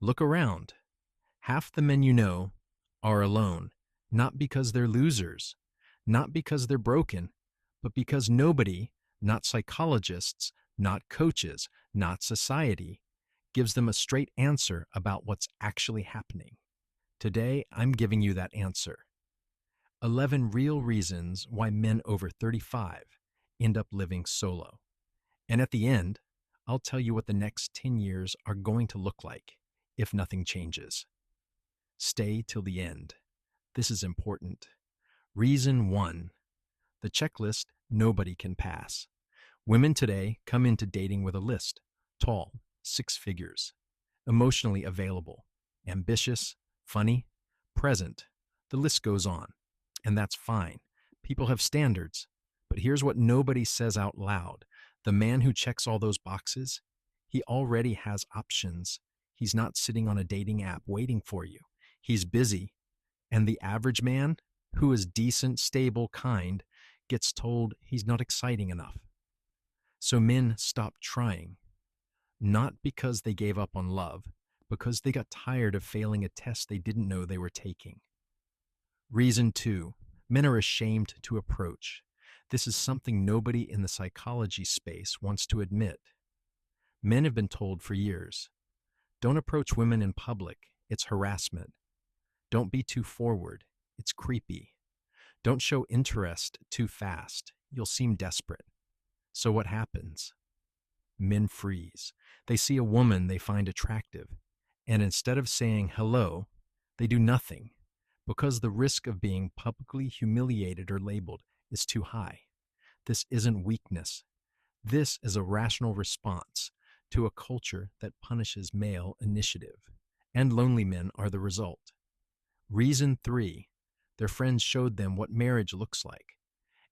Look around. Half the men you know are alone, not because they're losers, not because they're broken, but because nobody, not psychologists, not coaches, not society, gives them a straight answer about what's actually happening. Today, I'm giving you that answer. 11 real reasons why men over 35 end up living solo. And at the end, I'll tell you what the next 10 years are going to look like if nothing changes. Stay till the end. This is important. Reason 1. The checklist nobody can pass. Women today come into dating with a list: tall, 6 figures, emotionally available, ambitious, funny, present. The list goes on. And that's fine. People have standards. But here's what nobody says out loud: the man who checks all those boxes, he already has options. He's not sitting on a dating app waiting for you. He's busy. And the average man, who is decent, stable, kind, gets told he's not exciting enough. So men stop trying, not because they gave up on love, because they got tired of failing a test they didn't know they were taking. Reason 2. Men are ashamed to approach. This is something nobody in the psychology space wants to admit. Men have been told for years, don't approach women in public, it's harassment. Don't be too forward, it's creepy. Don't show interest too fast, you'll seem desperate. So what happens? Men freeze. They see a woman they find attractive, and instead of saying hello, they do nothing, because the risk of being publicly humiliated or labeled is too high. This isn't weakness. This is a rational response to a culture that punishes male initiative, and lonely men are the result. Reason 3. Their friends showed them what marriage looks like.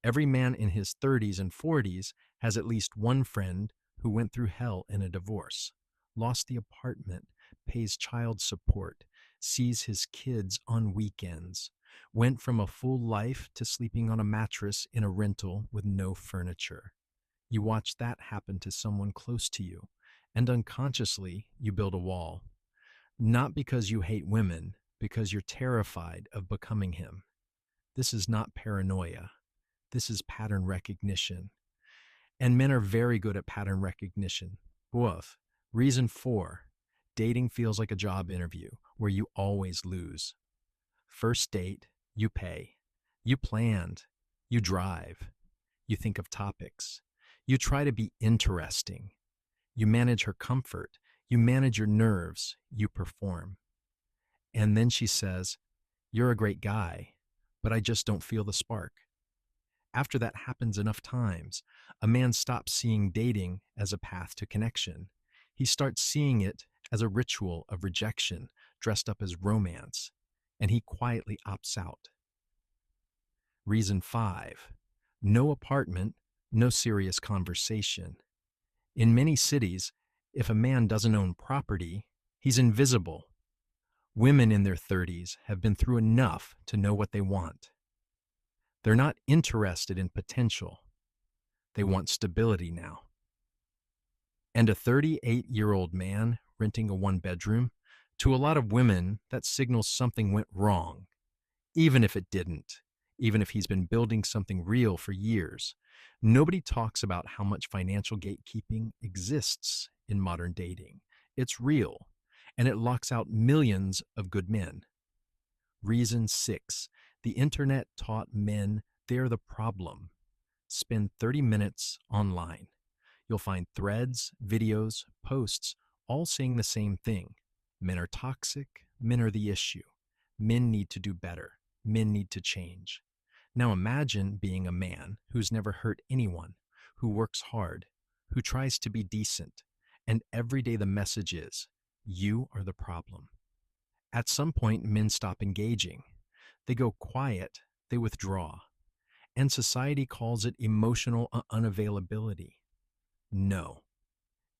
Every man in his 30s and 40s has at least one friend who went through hell in a divorce, lost the apartment, pays child support, sees his kids on weekends, went from a full life to sleeping on a mattress in a rental with no furniture. You watch that happen to someone close to you, and unconsciously you build a wall. Not because you hate women, because you're terrified of becoming him. This is not paranoia. This is pattern recognition. And men are very good at pattern recognition. Woof. Reason 4. Dating feels like a job interview where you always lose. First date, you pay. You planned. You drive. You think of topics. You try to be interesting. You manage her comfort. You manage your nerves. You perform. And then she says, "You're a great guy, but I just don't feel the spark." After that happens enough times, a man stops seeing dating as a path to connection. He starts seeing it as a ritual of rejection dressed up as romance, and he quietly opts out. Reason 5. No apartment, no serious conversation. In many cities, if a man doesn't own property, he's invisible. Women in their 30s have been through enough to know what they want. They're not interested in potential. They want stability now. And a 38-year-old man renting a one-bedroom, to a lot of women, that signals something went wrong, even if it didn't, even if he's been building something real for years. Nobody talks about how much financial gatekeeping exists in modern dating. It's real, and it locks out millions of good men. Reason 6. The internet taught men they're the problem. Spend 30 minutes online. You'll find threads, videos, posts, all saying the same thing. Men are toxic. Men are the issue. Men need to do better. Men need to change. Now imagine being a man who's never hurt anyone, who works hard, who tries to be decent, and every day the message is, you are the problem. At some point, men stop engaging. They go quiet, they withdraw. And society calls it emotional unavailability. No.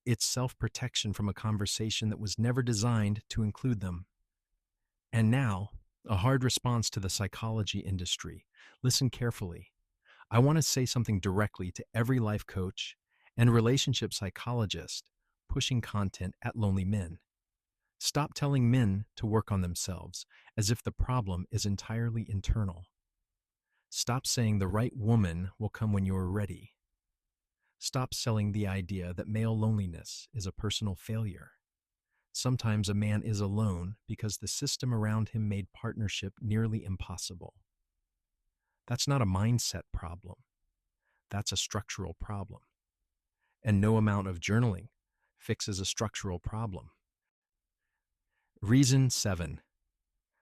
It's self-protection from a conversation that was never designed to include them. And now, a hard response to the psychology industry. Listen carefully. I want to say something directly to every life coach and relationship psychologist pushing content at lonely men. Stop telling men to work on themselves as if the problem is entirely internal. Stop saying the right woman will come when you are ready. Stop selling the idea that male loneliness is a personal failure. Sometimes a man is alone because the system around him made partnership nearly impossible. That's not a mindset problem. That's a structural problem. And no amount of journaling fixes a structural problem. Reason 7.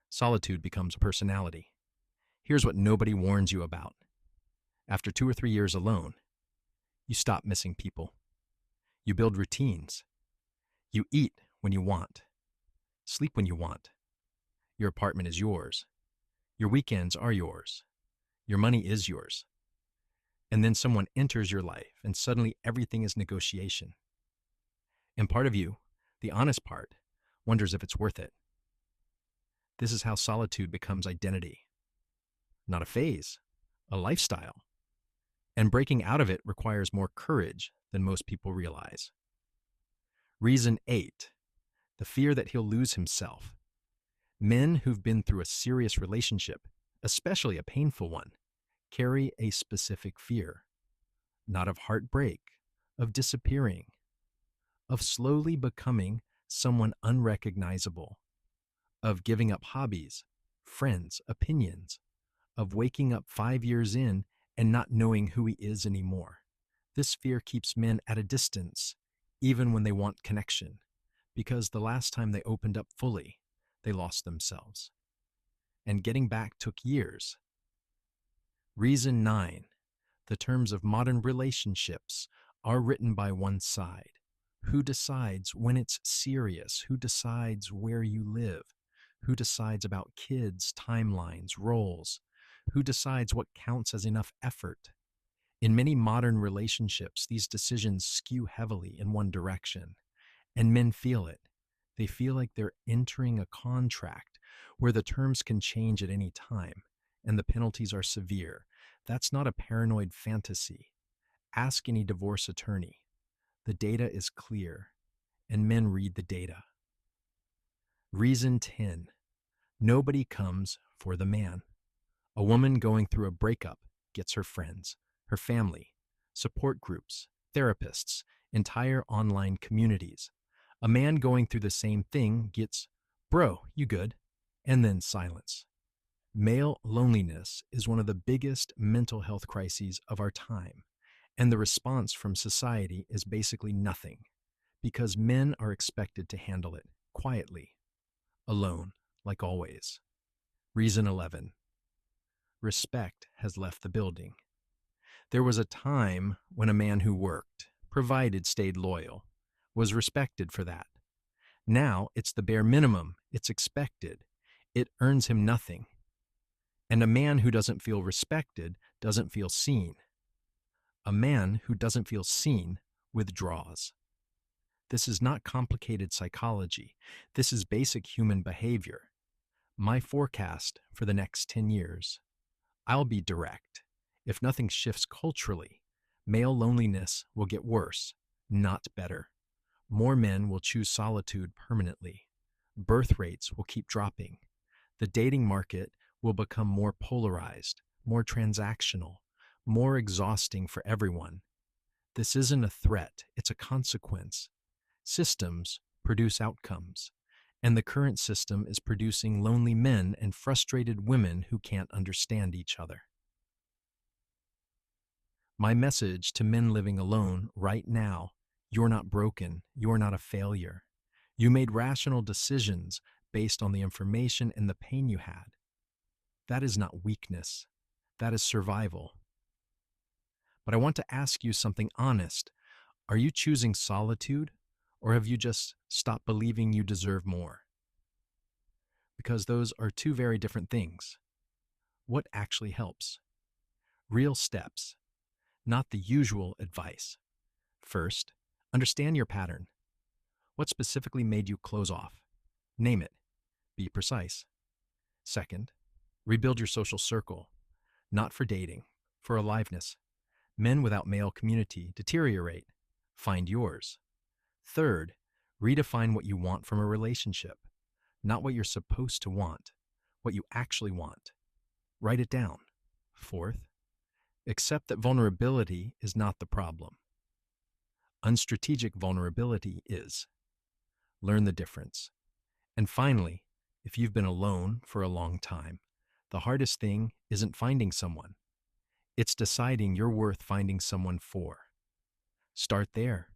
Solitude becomes a personality. Here's what nobody warns you about. After 2 or 3 years alone, you stop missing people. You build routines. You eat when you want. Sleep when you want. Your apartment is yours. Your weekends are yours. Your money is yours. And then someone enters your life and suddenly everything is negotiation. And part of you, the honest part, wonders if it's worth it. This is how solitude becomes identity. Not a phase, a lifestyle. And breaking out of it requires more courage than most people realize. Reason 8. The fear that he'll lose himself. Men who've been through a serious relationship, especially a painful one, carry a specific fear. Not of heartbreak, of disappearing, of slowly becoming someone unrecognizable, of giving up hobbies, friends, opinions, of waking up 5 years in and not knowing who he is anymore. This fear keeps men at a distance, even when they want connection, because the last time they opened up fully, they lost themselves. And getting back took years. Reason 9. The terms of modern relationships are written by one side. Who decides when it's serious? Who decides where you live? Who decides about kids, timelines, roles? Who decides what counts as enough effort? In many modern relationships, these decisions skew heavily in one direction, and men feel it. They feel like they're entering a contract where the terms can change at any time, and the penalties are severe. That's not a paranoid fantasy. Ask any divorce attorney. The data is clear, and men read the data. Reason 10. Nobody comes for the man. A woman going through a breakup gets her friends, her family, support groups, therapists, entire online communities. A man going through the same thing gets, "Bro, you good?" and then silence. Male loneliness is one of the biggest mental health crises of our time, and the response from society is basically nothing, because men are expected to handle it quietly, alone, like always. Reason 11. Respect has left the building. There was a time when a man who worked, provided, stayed loyal, was respected for that. Now it's the bare minimum. It's expected. It earns him nothing. And a man who doesn't feel respected doesn't feel seen. A man who doesn't feel seen withdraws. This is not complicated psychology. This is basic human behavior. My forecast for the next 10 years. I'll be direct. If nothing shifts culturally, male loneliness will get worse, not better. More men will choose solitude permanently. Birth rates will keep dropping. The dating market will become more polarized, more transactional, more exhausting for everyone. This isn't a threat, it's a consequence. Systems produce outcomes, and the current system is producing lonely men and frustrated women who can't understand each other. My message to men living alone right now: you're not broken, you're not a failure. You made rational decisions based on the information and the pain you had. That is not weakness, that is survival. But I want to ask you something honest. Are you choosing solitude, or have you just stopped believing you deserve more? Because those are two very different things. What actually helps? Real steps, not the usual advice. First, understand your pattern. What specifically made you close off? Name it. Be precise. Second, rebuild your social circle, not for dating, for aliveness. Men without male community deteriorate. Find yours. Third, Redefine what you want from a relationship, not what you're supposed to want, what you actually want. Write it down. Fourth, accept that vulnerability is not the problem. Unstrategic vulnerability is. Learn the difference. And finally, if you've been alone for a long time, the hardest thing isn't finding someone. It's deciding you're worth finding someone for. Start there.